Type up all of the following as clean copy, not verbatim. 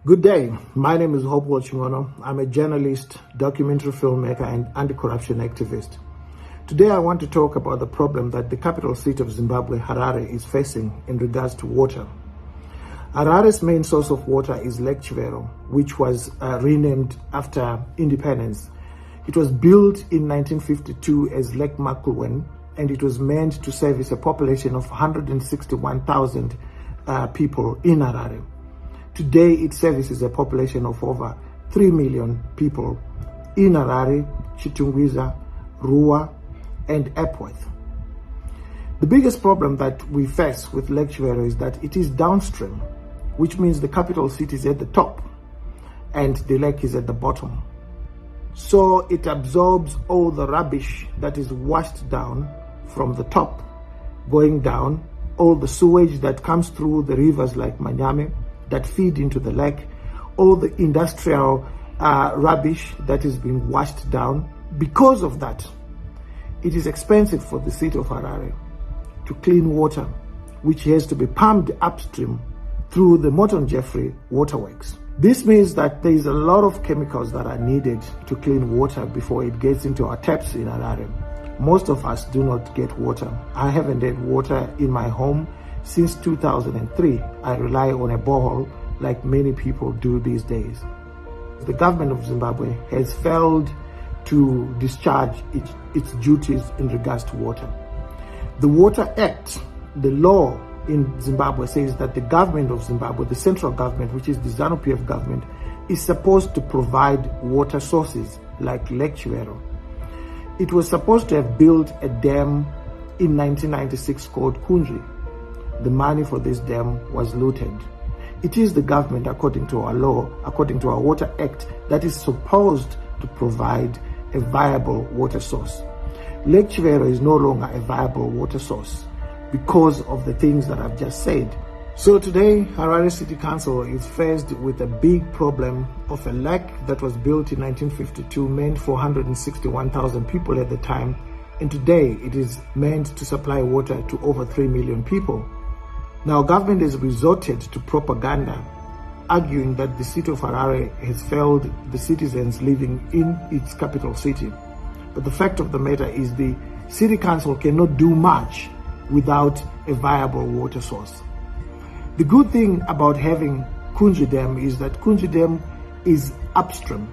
Good day. My name is Zopf. I'm a journalist, documentary filmmaker, and anti-corruption activist. Today I want to talk about the problem that the capital city of Zimbabwe, Harari, is facing in regards to water. Harari's main source of water is Lake Chimani, which was renamed after independence. It was built in 1952 as Lake Makulwen, and it was meant to service a population of 161,000 people in Harare. Today, it services a population of over 3 million people in Harare, Chitungwiza, Rua, and Epworth. The biggest problem that we face with Lake Chimani is that it is downstream, which means the capital city is at the top and the lake is at the bottom. So it absorbs all the rubbish that is washed down from the top, going down, all the sewage that comes through the rivers like Manyame, that feed into the lake, all the industrial rubbish that is being washed down. Because of that, it is expensive for the city of Harare to clean water, which has to be pumped upstream through the Morton Jeffrey waterworks. This means that there is a lot of chemicals that are needed to clean water before it gets into our taps in Harare. Most of us do not get water. I haven't had water in my home since 2003. I rely on a borehole like many people do these days. The government of Zimbabwe has failed to discharge its duties in regards to water. The Water Act, the law in Zimbabwe, says that the government of Zimbabwe, the central government, which is the ZANU-PF government, is supposed to provide water sources like Lake Chimani. It was supposed to have built a dam in 1996 called Kunji. The money for this dam was looted. It is the government, according to our law, according to our Water Act, that is supposed to provide a viable water source. Lake Chimani is no longer a viable water source because of the things that I've just said. So today, Harare City Council is faced with a big problem of a lake that was built in 1952, meant for 161,000 people at the time, and today it is meant to supply water to over 3 million people. Now, government has resorted to propaganda, arguing that the city of Harare has failed the citizens living in its capital city. But the fact of the matter is the city council cannot do much without a viable water source. The good thing about having Kunji Dam is that Kunji Dam is upstream.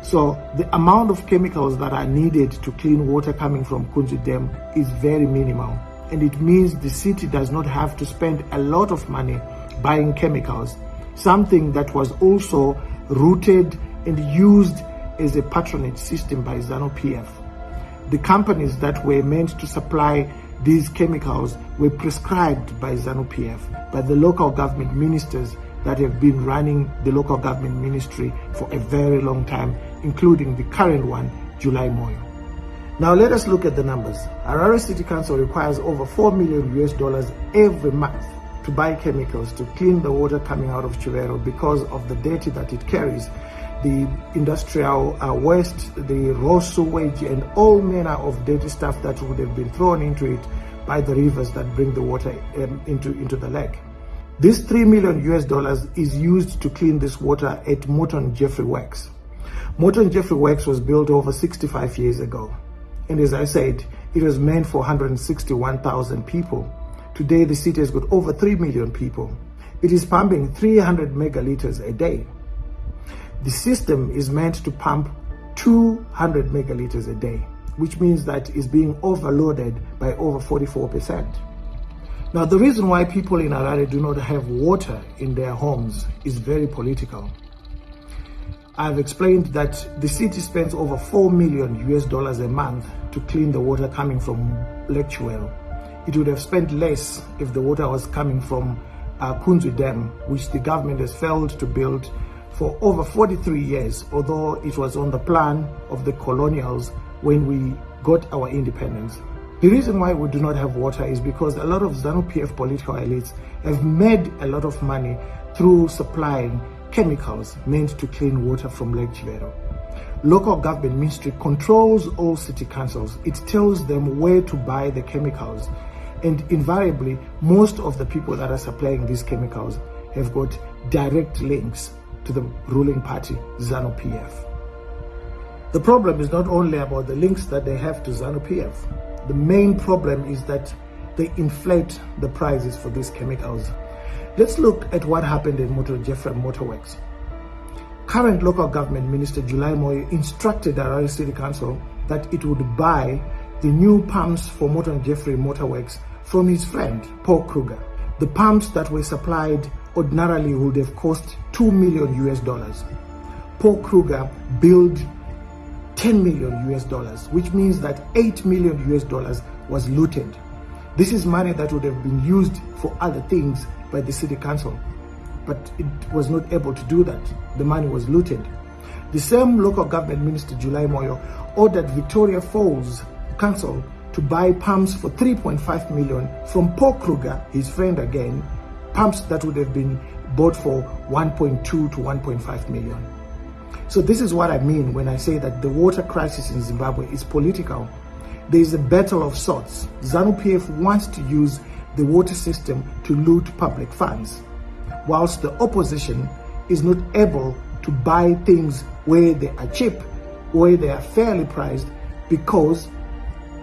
So the amount of chemicals that are needed to clean water coming from Kunji Dam is very minimal. And it means the city does not have to spend a lot of money buying chemicals, something that was also rooted and used as a patronage system by ZANU-PF. The companies that were meant to supply these chemicals were prescribed by ZANU-PF, by the local government ministers that have been running the local government ministry for a very long time, including the current one, July Moyo. Now let us look at the numbers. Harare City Council requires over $4 million every month to buy chemicals to clean the water coming out of Chimani because of the dirty that it carries, the industrial waste, the raw sewage, and all manner of dirty stuff that would have been thrown into it by the rivers that bring the water into the lake. This $3 million is used to clean this water at Morton Jeffrey Works. Morton Jeffrey Works was built over 65 years ago. And as I said, it was meant for 161,000 people. Today, the city has got over 3 million people. It is pumping 300 megaliters a day. The system is meant to pump 200 megaliters a day, which means that it's being overloaded by over 44%. Now, the reason why people in Harare do not have water in their homes is very political. I've explained that the city spends over $4 million a month to clean the water coming from Lake Chimani. It would have spent less if the water was coming from Kunji Dam, which the government has failed to build for over 43 years, although it was on the plan of the colonials when we got our independence. The reason why we do not have water is because a lot of ZANU-PF political elites have made a lot of money through supplying chemicals meant to clean water from Lake Chimani. Local government ministry controls all city councils. It tells them where to buy the chemicals, and invariably most of the people that are supplying these chemicals have got direct links to the ruling party, ZANU-PF. The problem is not only about the links that they have to ZANU-PF. The main problem is that they inflate the prices for these chemicals. Let's look at what happened in Jeffrey Motorworks. Current local government minister July Moyo instructed the Harari City Council that it would buy the new pumps for Jeffrey Motorworks from his friend Paul Kruger. The pumps that were supplied ordinarily would have cost $2 million US. Paul Kruger billed $10 million US, which means that $8 million US was looted. This is money that would have been used for other things by the city council, but it was not able to do that. The money was looted. The same local government minister July Moyo ordered Victoria Falls Council to buy pumps for $3.5 million from Paul Kruger, his friend again, pumps that would have been bought for $1.2 to $1.5 million. So this is what I mean when I say that the water crisis in Zimbabwe is political. There is a battle of sorts. ZANU-PF wants to use the water system to loot public funds, whilst the opposition is not able to buy things where they are cheap, where they are fairly priced, because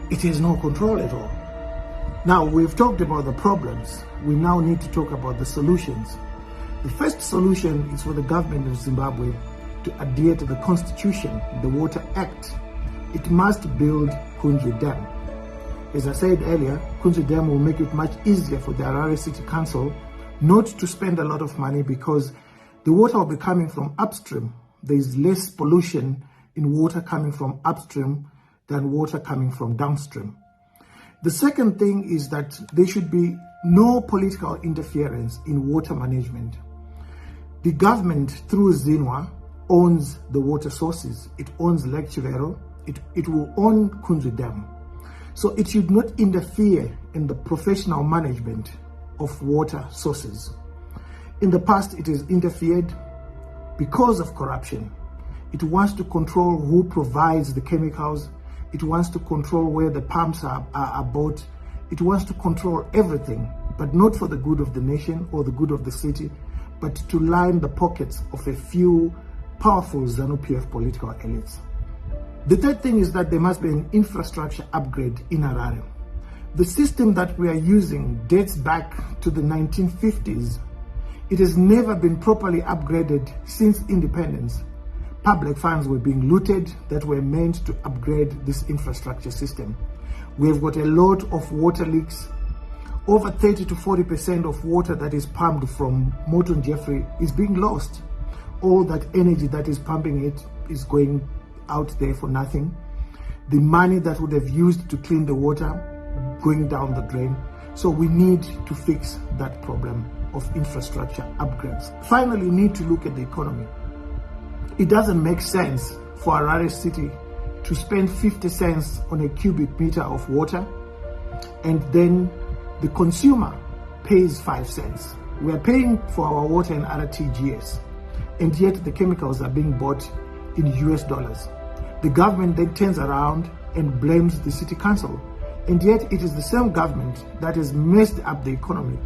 it has no control at all. Now, we've talked about the problems. We now need to talk about the solutions. The first solution is for the government of Zimbabwe to adhere to the Constitution, the Water Act. It must build Kunji Dam. As I said earlier, Kunji Dam will make it much easier for the Harari City Council not to spend a lot of money, because the water will be coming from upstream. There is less pollution in water coming from upstream than water coming from downstream. The second thing is that there should be no political interference in water management. The government, through ZINWA, owns the water sources. It owns Lake Chimani. It will own Kunji Dam. So it should not interfere in the professional management of water sources. In the past, it has interfered because of corruption. It wants to control who provides the chemicals. It wants to control where the pumps are bought. It wants to control everything, but not for the good of the nation or the good of the city, but to line the pockets of a few powerful ZANU-PF political elites. The third thing is that there must be an infrastructure upgrade in Harare. The system that we are using dates back to the 1950s. It has never been properly upgraded since independence. Public funds were being looted that were meant to upgrade this infrastructure system. We have got a lot of water leaks. Over 30 to 40% of water that is pumped from Moton Jeffrey is being lost. All that energy that is pumping it is going out there for nothing. The money that would have used to clean the water going down the drain. So we need to fix that problem of infrastructure upgrades. Finally, we need to look at the economy. It doesn't make sense for Harare City to spend 50 cents on a cubic meter of water and then the consumer pays 5 cents. We are paying for our water in RTGS, and yet the chemicals are being bought in US dollars. The government then turns around and blames the city council, and yet it is the same government that has messed up the economy.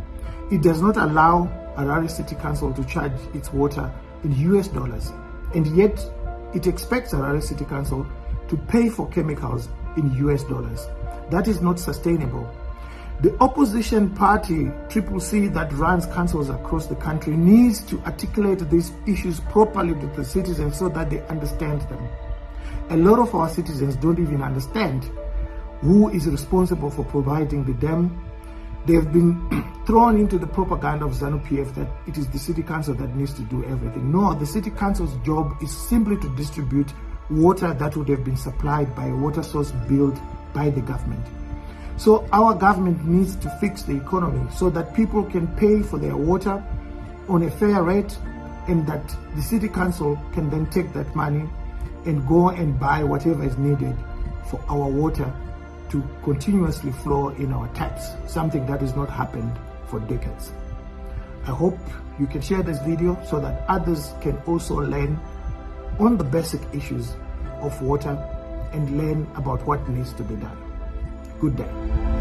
It does not allow Harare City Council to charge its water in US dollars, and yet it expects Harare City Council to pay for chemicals in US dollars. That is not sustainable. The opposition party, CCC, that runs councils across the country, needs to articulate these issues properly to the citizens so that they understand them. A lot of our citizens don't even understand who is responsible for providing the dam. They have been thrown into the propaganda of ZANU-PF that it is the city council that needs to do everything. No, the city council's job is simply to distribute water that would have been supplied by a water source built by the government. So our government needs to fix the economy so that people can pay for their water on a fair rate, and that the city council can then take that money and go and buy whatever is needed for our water to continuously flow in our taps, something that has not happened for decades. I hope you can share this video so that others can also learn on the basic issues of water and learn about what needs to be done. Good day.